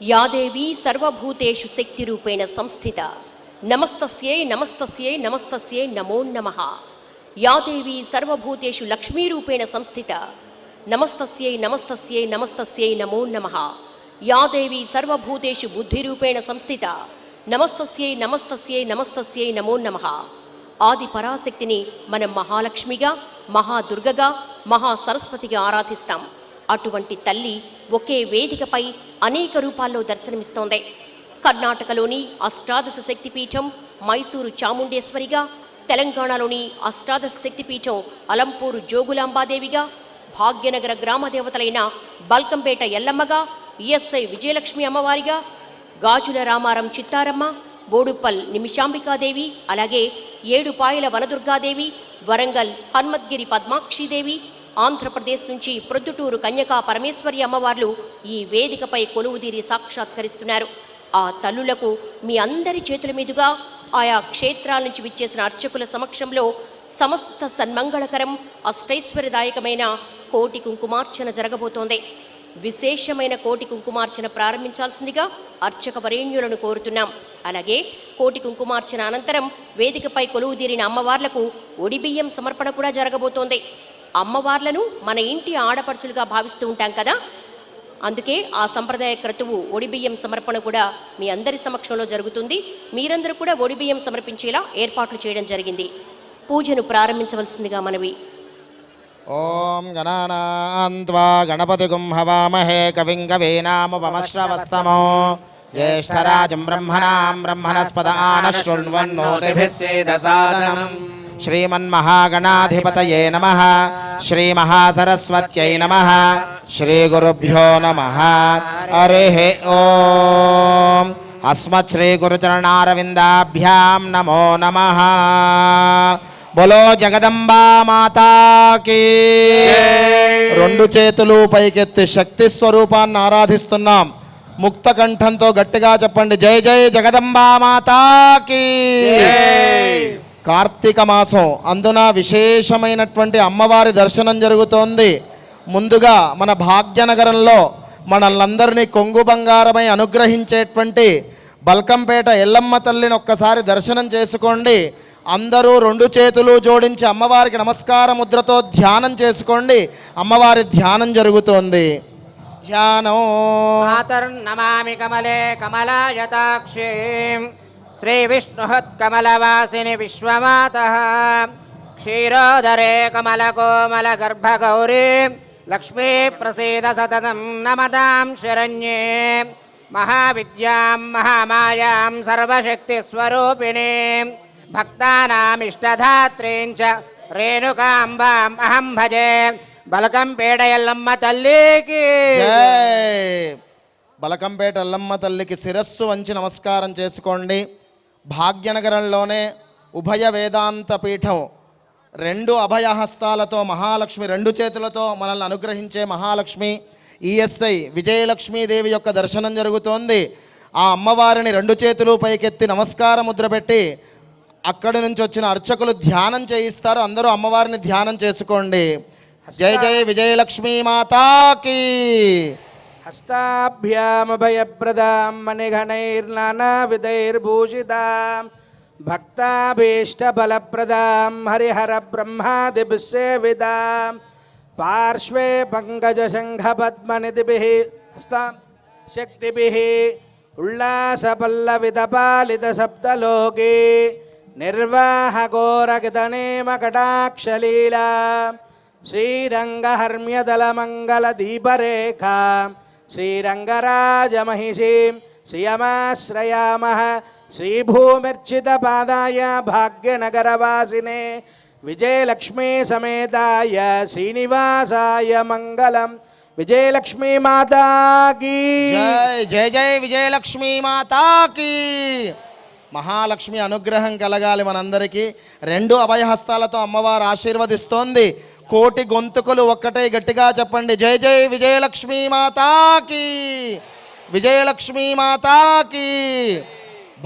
యాదేవి సర్వభూతేషు శక్తిరూపేణ సంస్థిత నమస్తస్యై నమస్తస్యై నమస్తస్యై నమో నమః. యాదేవి సర్వభూతేషు లక్ష్మీరూపేణ సంస్థిత నమస్తస్యై నమస్తస్యై నమస్తస్యై నమో నమః. యాదేవి సర్వభూతేషు బుద్ధిరూపేణ సంస్థిత నమస్తస్యై నమస్తస్యై నమస్తస్యై నమో నమః. ఆది పరాశక్తిని మనం మహాలక్ష్మిగా, మహాదుర్గగా, మహాసరస్వతిగా ఆరాధిస్తాం. అటువంటి తల్లి ఒకే వేదికపై అనేక రూపాల్లో దర్శనమిస్తోంది. కర్ణాటకలోని అష్టాదశ శక్తిపీఠం మైసూరు చాముండేశ్వరిగా, తెలంగాణలోని అష్టాదశ శక్తిపీఠం అలంపూరు జోగులాంబాదేవిగా, భాగ్యనగర గ్రామదేవతలైన బల్కంపేట ఎల్లమ్మగా, ఈఎస్ఐ విజయలక్ష్మి అమ్మవారిగా, గాజుల రామారం చిత్తారమ్మ, బోడుప్పల్ నిమిషాంబికాదేవి, అలాగే ఏడుపాయల వనదుర్గాదేవి, వరంగల్ హన్మద్గిరి పద్మాక్షిదేవి, ఆంధ్రప్రదేశ్ నుంచి ప్రొద్దుటూరు కన్యకా పరమేశ్వరి అమ్మవార్లు ఈ వేదికపై కొలువుదీరి సాక్షాత్కరిస్తున్నారు. ఆ తల్లులకు మీ అందరి చేతుల మీదుగా ఆయా క్షేత్రాల నుంచి విచ్చేసిన అర్చకుల సమక్షంలో సమస్త సన్మంగళకరం అష్టైశ్వర్యదాయకమైన కోటి కుంకుమార్చన జరగబోతోంది. విశేషమైన కోటి కుంకుమార్చన ప్రారంభించాల్సిందిగా అర్చక వరేణ్యులను కోరుతున్నాం. అలాగే కోటి కుంకుమార్చన అనంతరం వేదికపై కొలువుదీరిన అమ్మవార్లకు ఒడిబియ్యం సమర్పణ కూడా జరగబోతోంది. అమ్మవార్లను మన ఇంటి ఆడపడుచులుగా భావిస్తూ ఉంటాం కదా, అందుకే ఆ సంప్రదాయ క్రతువు ఒడిబియ్యం సమర్పణ కూడా మీ అందరి సమక్షంలో జరుగుతుంది. మీరందరూ కూడా ఒడిబియ్యం సమర్పించేలా ఏర్పాట్లు చేయడం జరిగింది. పూజను ప్రారంభించవలసిందిగా మనవి. ఓం గణానాన్త్వా గణపతిగుం హవామహే కవిం కవీనాముపమశ్రవస్తమో జ్యేష్ఠరాజం బ్రహ్మణాం బ్రహ్మణస్పద ఆనశృణ్వన్నోతిభిः సేదసాదనం. శ్రీమన్మహాగణాధిపతయే నమః. శ్రీమహాసరస్వత్యై నమః. శ్రీగురుభ్యో నమః. హరిః ఓం. అస్మత్ శ్రీగురుచరణారవిందాభ్యాం నమో నమః. బోలో జగదంబా మాతాకి. రెండు చేతులు పైకెత్తి శక్తి స్వరూపాన్ని ఆరాధిస్తున్నాం. ముక్త కంఠంతో గట్టిగా చెప్పండి, జై జై జగదంబా మాతాకి. కార్తీక మాసం అందున విశేషమైనటువంటి అమ్మవారి దర్శనం జరుగుతోంది. ముందుగా మన భాగ్యనగరంలో మనల్నందరినీ కొంగు బంగారమై అనుగ్రహించేటువంటి బల్కంపేట ఎల్లమ్మ తల్లిని ఒక్కసారి దర్శనం చేసుకోండి. అందరూ రెండు చేతులు జోడించి అమ్మవారికి నమస్కార ముద్రతో ధ్యానం చేసుకోండి. అమ్మవారి ధ్యానం జరుగుతోంది. ధ్యానం. మాతర్నమామి కమలే కమలాయతాక్షీం శ్రీ విష్ణుహత్కమలవాసిని విశ్వమాతః క్షీరోదరే కమలకోమల గర్భగౌరీ లక్ష్మీ ప్రసీద సతతం నమదాం శరణ్యే మహావిద్యాం మహామాయాం సర్వశక్తిస్వరూపిణీం భక్తానామిష్టధాత్రీం చ రేణుకాంబాం అహం భజే. బలకంపేట ఎల్లమ్మ తల్లికి జై. బలకంపేట ఎల్లమ్మ తల్లికి శిరస్సు వంచి నమస్కారం చేసుకోండి. భాగ్యనగరంలోనే ఉభయ వేదాంత పీఠం, రెండు అభయహస్తాలతో మహాలక్ష్మి, రెండు చేతులతో మనల్ని అనుగ్రహించే మహాలక్ష్మి ఈఎస్ఐ విజయలక్ష్మీదేవి యొక్క దర్శనం జరుగుతోంది. ఆ అమ్మవారిని రెండు చేతులు పైకెత్తి నమస్కార ముద్ర పెట్టి అక్కడి నుంచి వచ్చిన అర్చకులు ధ్యానం చేయిస్తారు. అందరూ అమ్మవారిని ధ్యానం చేసుకోండి. జై జై విజయలక్ష్మీ మాతాకి. హస్తాభ్యామభయప్రదాం మణిగణైర్నానావిధైర్భూషితాం భక్తాభీష్టబలప్రదాం హరిహర బ్రహ్మాదిభిస్సేవితాం పార్శ్వే పంకజశంఖపద్మనిధిభిః హస్తాం శక్తిభిః ఉల్లాసపల్లవితపాలితసప్తలోకే నిర్వాహఘోరగితనేమకటాక్షలీలా శ్రీరంగహర్మ్యదలమంగళదీపరేఖాం శ్రీరంగరాజమహిషీం శ్రియమాశ్రయామః. శ్రీభూమిర్చితపాదాయ భాగ్యనగరవాసినే విజయలక్ష్మీ సమేతాయ శ్రీనివాసాయ మంగళం. విజయలక్ష్మీ మాతాకి జై. జై జై విజయలక్ష్మీ మాతాకి. మహాలక్ష్మి అనుగ్రహం కలగాలి మనందరికీ. రెండు అభయహస్తాలతో అమ్మవారు ఆశీర్వదిస్తోంది. కోటి గొంతుకులు ఒక్కటే గట్టిగా చెప్పండి, జై జై విజయలక్ష్మీ మాతాకి. విజయలక్ష్మీ మాతాకి.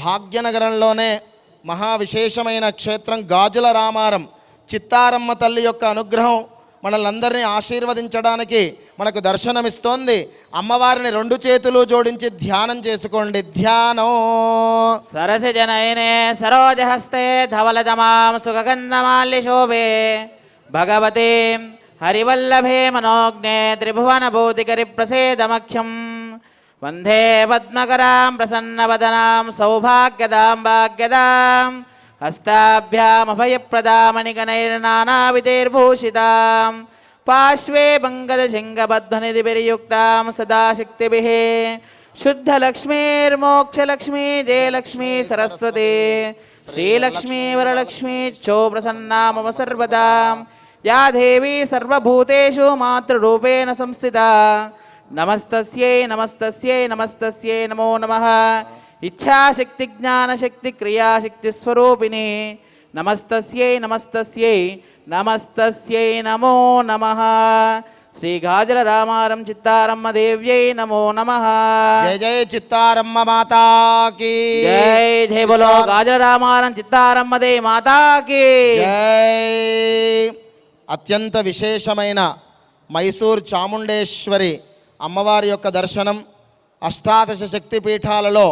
భాగ్యనగరంలోనే మహా విశేషమైన క్షేత్రం గాజుల రామారం చిత్తారమ్మ తల్లి యొక్క అనుగ్రహం మనల్ని ఆశీర్వదించడానికి మనకు దర్శనమిస్తోంది. అమ్మవారిని రెండు చేతులు జోడించి ధ్యానం చేసుకోండి. ధ్యానం. సరసి జనయనే సరోజహస్తే ధవలదమాం సుగంధమాల్యశోభే భగవతే హరివల్లభే మనోజ్ఞే త్రిభువన భూతికరి ప్రసేదమఖ్యం వందే పద్మకరాం ప్రసన్నవదనాం సౌభాగ్యదాం భాగ్యదాం హస్తాభ్యామభయప్రదామణిగణైర్నానావిధైర్భూషితాం పార్శ్వే బంగదశంగబద్ధనిధిభిర్యుక్తాం సదా శక్తిభిः శుద్ధలక్ష్మీర్మోక్షలక్ష్మీ జయలక్ష్మీ సరస్వతి శ్రీలక్ష్మీ వరలక్ష్మీ చో ప్రసన్నా మమ సర్వదా యా దేవీ సర్వభూతేషు మాతృరూపేణ సంస్థితా నమస్తస్యై నమస్తస్యై నమస్తస్యై నమో నమః ఇచ్ఛాశక్తి జ్ఞానశక్తి క్రియాశక్తి స్వరూపిణి నమస్తస్యై నమస్తస్యై నమస్తస్యై నమో నమః శ్రీ గాజల రామారం చిత్తారమ్మ దేవ్యై నమో నమః జయ జయ చిత్తారమ్మ మాతాకి జై జై బోలో గాజల రామారం చిత్తారమ్మ దే మాతాకి జై. అత్యంత విశేషమైన మైసూర్ చాముండేశ్వరి అమ్మవారి యొక్క దర్శనం. అష్టాదశ శక్తిపీఠాలలో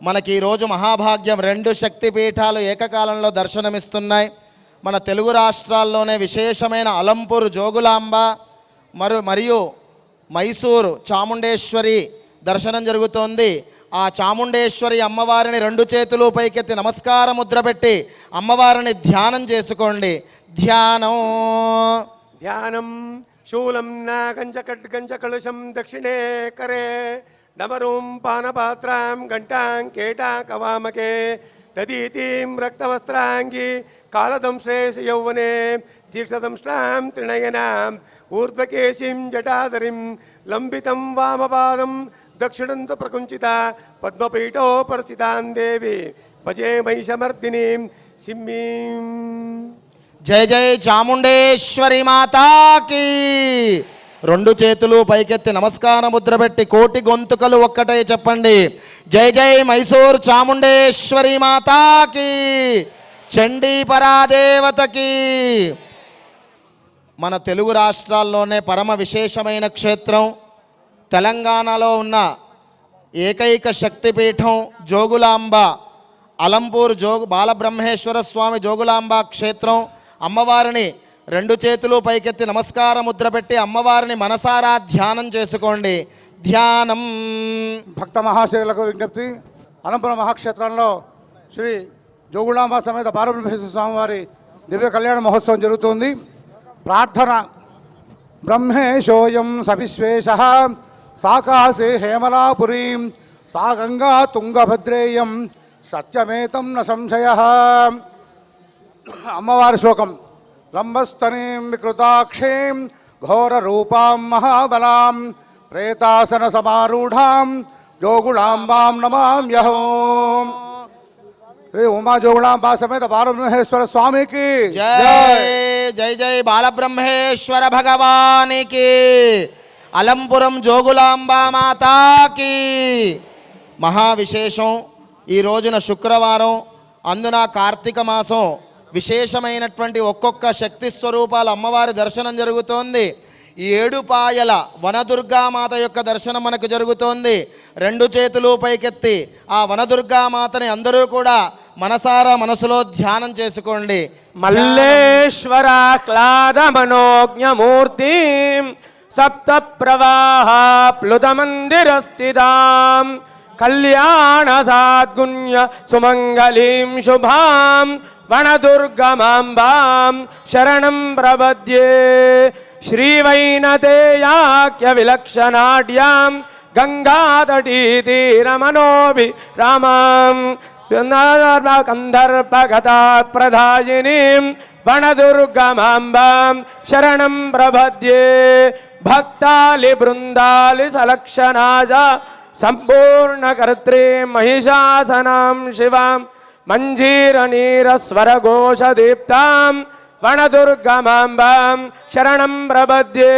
మనకి ఈరోజు మహాభాగ్యం 2 శక్తిపీఠాలు ఏకకాలంలో దర్శనమిస్తున్నాయి. మన తెలుగు రాష్ట్రాల్లోనే విశేషమైన అలంపూర్ జోగులాంబ మరియు మైసూరు చాముండేశ్వరి దర్శనం జరుగుతోంది. ఆ చాముండేశ్వరి అమ్మవారిని 2 చేతులు పైకెత్తి నమస్కార ముద్ర పెట్టి అమ్మవారిని ధ్యానం చేసుకోండి. ధ్యానం. ధ్యానం. శూలం నాగంచకళశం దక్షిణే కరే డమరూం పానపాత్రాం ఘంటాం కేటాకవామకే తదీతీం రక్తవస్త్రాంగి కాలదంశ్రేష యౌవనే దీక్షదంష్టాం త్రినయనాం ఊర్ధ్వకేశీం జటాధరిం లంబితం వామపాదం దక్షిణంతు ప్రకుంచిత పద్మపీఠో పరిచితాం దేవి భజే మహిషమర్దినీం సింహీం. జయ జయ చాముండేశ్వరి మాతాకి. 2 చేతులు పైకెత్తి నమస్కార ముద్ర పెట్టి కోటి గొంతుకలు ఒక్కటే చెప్పండి. జయ జయ మైసూర్ చాముండేశ్వరి మాతాకి. చండీ పరాదేవతకి. మన తెలుగు రాష్ట్రాల్లోనే పరమ విశేషమైన క్షేత్రం, తెలంగాణలో ఉన్న ఏకైక శక్తిపీఠం జోగులాంబ అలంపూర్ బాలబ్రహ్మేశ్వర స్వామి జోగులాంబ క్షేత్రం. అమ్మవారిని 2 చేతులు పైకెత్తి నమస్కార ముద్ర పెట్టి అమ్మవారిని మనసారా ధ్యానం చేసుకోండి. ధ్యానం. భక్త మహాశయులకు విజ్ఞప్తి. అనంతపురం మహాక్షేత్రంలో శ్రీ జోగులాంబ సమేత బాలబ్రహ్మేశ్వర స్వామివారి దివ్య కళ్యాణ మహోత్సవం జరుగుతుంది. ప్రార్థన. బ్రహ్మేశోయం సవిశ్వేశ సాకాశే హేమలాపురీం సా గంగా తుంగభద్రేయం సత్యమేతం న సంశయ. అమ్మవారి శ్లోకం. లంబస్తనీం వికృతాక్షీం ఘోర రూపాం మహాబలాం ప్రేతాసన సమారూఢాం జోగులాంబాం నమామ్యహం. శ్రీ ఉమా జోగులాంబ సమేత బాలబ్రహ్మేశ్వర స్వామికి జై. జై జై బాలబ్రహ్మేశ్వర భగవానికి. అలంపురం జోగులాంబ మాతాకి. మహావిశేషం. ఈ రోజున శుక్రవారం, అందున కార్తీక మాసం, విశేషమైనటువంటి ఒక్కొక్క శక్తి స్వరూపాల అమ్మవారి దర్శనం జరుగుతోంది. 7 పాయల వనదుర్గామాత యొక్క దర్శనం మనకు జరుగుతోంది. 2 చేతులు పైకెత్తి ఆ వనదుర్గామాతని అందరూ కూడా మనసారా మనసులో ధ్యానం చేసుకోండి. మల్లేశ్వరాహ్లాద మనోజ్ఞమూర్తిం సప్త ప్రవాహ ప్లుత మందిరస్థితాం కళ్యాణ సాద్గుణ్య సుమంగళీం శుభాం వనదుర్గమాంబాం శరణం ప్రపద్యే. శ్రీవైనతేయాఖ్య విలక్షణాఢ్యాం గంగాతటీతీరమనోభిరామాం కందర్పగతా ప్రదాయినీం వనదుర్గమాంబాం శరణం ప్రపద్యే. భక్తాలి బృందాలి సలక్షణాజ సంపూర్ణకర్త్రీ మహిషాసనాం శివాం మంజీరనీరస్వరఘోషదీప్తాం వనదుర్గమాంబాం శరణం ప్రపద్యే.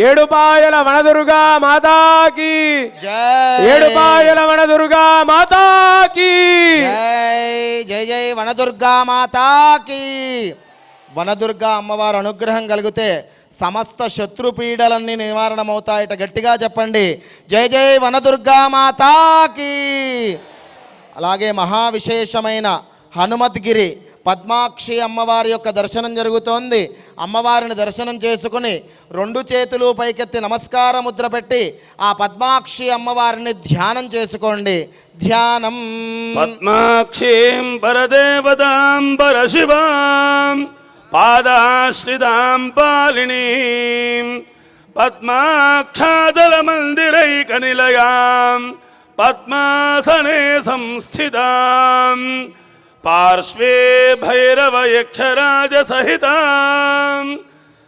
7 పాయల వనదుర్గా మాతాకి. జై. 7 పాయల వనదుర్గా మాతాకి. జై. జై జై వనదుర్గా మాతాకి. వనదుర్గ అమ్మవారు అనుగ్రహం కలిగితే సమస్త శత్రుపీడలన్నీ నివారణమవుతాయట. గట్టిగా చెప్పండి, జై జై వనదుర్గా మాతాకి. అలాగే మహావిశేషమైన హనుమద్గిరి పద్మాక్షి అమ్మవారి యొక్క దర్శనం జరుగుతోంది. అమ్మవారిని దర్శనం చేసుకుని 2 చేతులు పైకెత్తి నమస్కార ముద్ర పెట్టి ఆ పద్మాక్షి అమ్మవారిని ధ్యానం చేసుకోండి. ధ్యానం. పద్మాక్షీం పరదేవతాం పరశివాం పాదాశ్రితాం పాలినీం పద్మాక్షాదలమందిరైకనిలయాం పద్మాసనే సంస్థితాం పార్శ్వే భైరవయక్షరాజసహితాం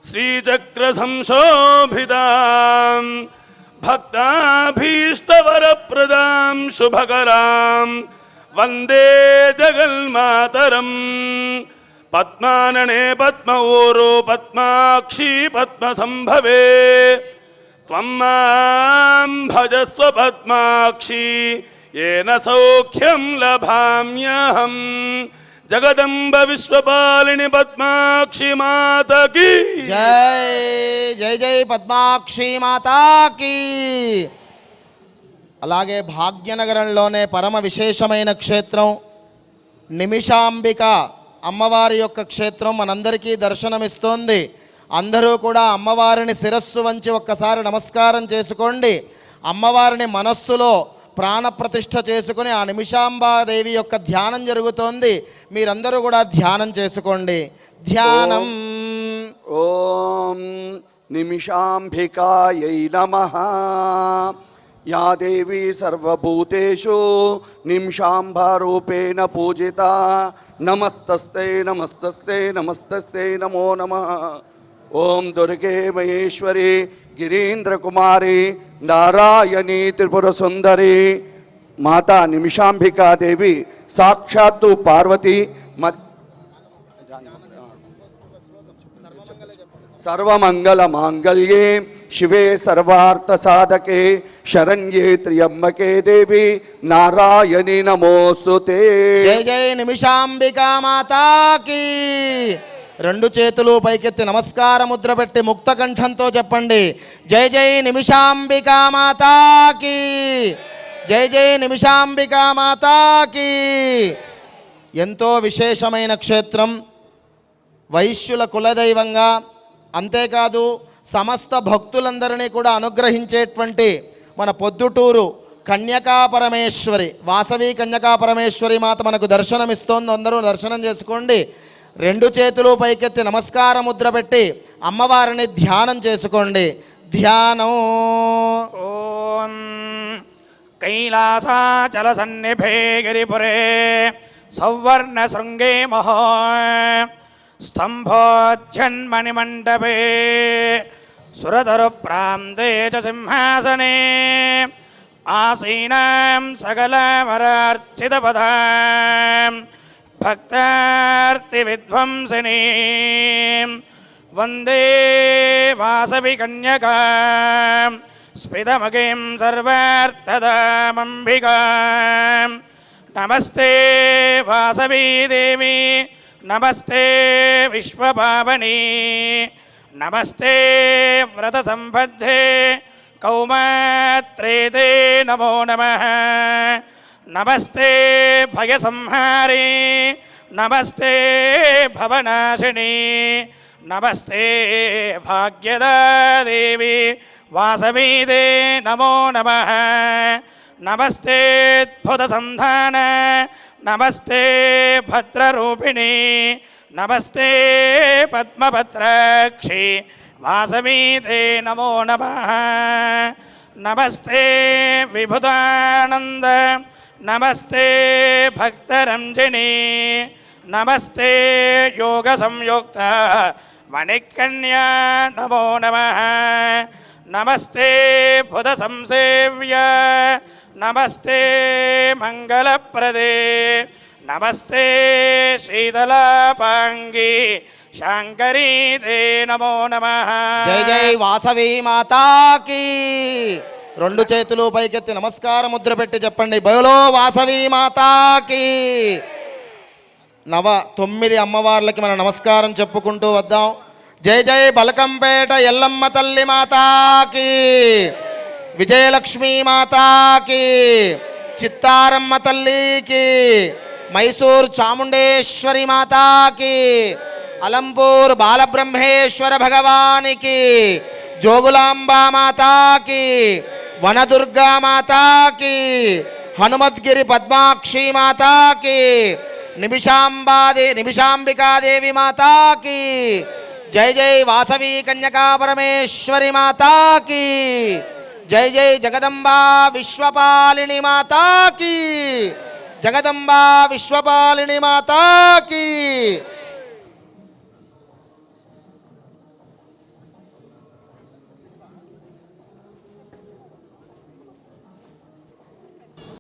శ్రీచక్రసంశోభితాం భక్తాభీష్టవరప్రదాం శుభకరాం వందే జగన్మాతరం. పద్మాననే పద్మ ఊరు పద్మాక్షి పద్మసంభవే త్వం మాం భజస్వ పద్మాక్షి येन सौख्यं लभाम्यहं. जगदम्ब विश्वपालिनी पद्माक्षी माता की జై జై జై పద్మాక్షి మాతాకి. అలాగే భాగ్యనగరంలోనే పరమ విశేషమైన క్షేత్రం నిమిషాంబిక అమ్మవారి యొక్క క్షేత్రం మనందరికీ దర్శనమిస్తోంది. అందరూ కూడా అమ్మవారిని శిరస్సు వంచి ఒక్కసారి నమస్కారం చేసుకోండి. అమ్మవారిని మనస్సులో ప్రాణప్రతిష్ఠ చేసుకుని ఆ నిమిషాంబాదేవి యొక్క ధ్యానం జరుగుతోంది. మీరందరూ కూడా ధ్యానం చేసుకోండి. ధ్యానం. ఓం నిమిషాంబికాయై నమః. యా దేవీ సర్వభూతేషు నిమిషాంబారూపేణ పూజిత. నమస్తస్తే నమస్తస్తే నమస్తస్తే నమో నమః. ఓం దుర్గే మహేశ్వరి గిరీంద్రకుమారి నారాయణి త్రిపుర సుందరి మాతా నిమిషాంబికాదేవి సాక్షాత్తు పార్వతి సర్వమంగళ మాంగళ్యే శివే సర్వార్థ సాధకే శరణ్యే త్ర్యంబకే దేవి నారాయణి నమోస్తుతే. జై జై నిమిషాంబికా మాతాకి. 2 చేతులు పైకెత్తి నమస్కార ముద్ర పెట్టి ముక్త కంఠంతో చెప్పండి, జై జై నిమిషాంబికా మాతాకి. జై జై నిమిషాంబికా మాతాకి. ఎంతో విశేషమైన క్షేత్రం, వైశ్యుల కులదైవంగా, అంతేకాదు సమస్త భక్తులందరినీ కూడా అనుగ్రహించేటువంటి మన పొద్దుటూరు కన్యకాపరమేశ్వరి వాసవి కన్యకాపరమేశ్వరి మాత మనకు దర్శనమిస్తోంది. అందరూ దర్శనం చేసుకోండి. 2 చేతులు పైకెత్తి నమస్కార ముద్ర పెట్టి అమ్మవారిని ధ్యానం చేసుకోండి. ధ్యానం. ఓం కైలాసాచల సన్నిభే గిరిపురే సౌవర్ణ శృంగే మహో స్తంభోధ్యన్మణిమండపే సురధరు ప్రాంతే చ సింహాసనే ఆసీనాం సకలమరార్చితపదాం భక్తార్తి విధ్వంసినీ వందే వాసవి కన్యకాం స్మితమగీం సర్వార్థదామంబికాం. నమస్తే వాసవీ దేవి, నమస్తే విశ్వపావని, నమస్తే వ్రత సంబద్ధే కౌమాత్రేతే నమో నమః. నమస్తే భయ సంహారి, నమస్తే భవనాశిని, నమస్తే భాగ్యదా దేవి వాసవీదే నమో నమః. నమస్తే అద్భుత సంధాన, నమస్తే భద్రరూపిణి, నమస్తే పద్మపత్రాక్షి వాసవీదే నమో నమః. నమస్తే విభుదానంద, నమస్తే భక్తరంజని, నమస్తే యోగ సంయుక్త మణికన్యా నమో నమః. నమస్తే బుధ సంసేవ్య, నమస్తే మంగళప్రదే, నమస్తే శీతలాపాంగి శాంకరీ తే నమో నమః. జై జై వాసవి మాతాకి. 2 చేతులు పైకెత్తి నమస్కార ముద్ర పెట్టి చెప్పండి, బయలో వాసవి మాతాకి. 9 అమ్మవార్లకి మనం నమస్కారం చెప్పుకుంటూ వద్దాం. జై జై బలకంపేట ఎల్లమ్మ తల్లి మాతాకి, విజయలక్ష్మీ మాతాకి, చిత్తారమ్మ తల్లికి, మైసూర్ చాముండేశ్వరి మాతాకి, అలంపూర్ బాలబ్రహ్మేశ్వర భగవానికి, జోగులాంబా మాతాకి, వనదుర్గా మాతాకి, హనుమద్గిరి పద్మాక్షి మాతాకి, నిమిషాంబికాదేవి మాతాకి, జై జై వాసవి కన్యకా పరమేశ్వరి మాతాకి, జై జై జగదంబా విశ్వపాలిని మాతాకి, జగదంబా విశ్వపాలిని మాతాకి.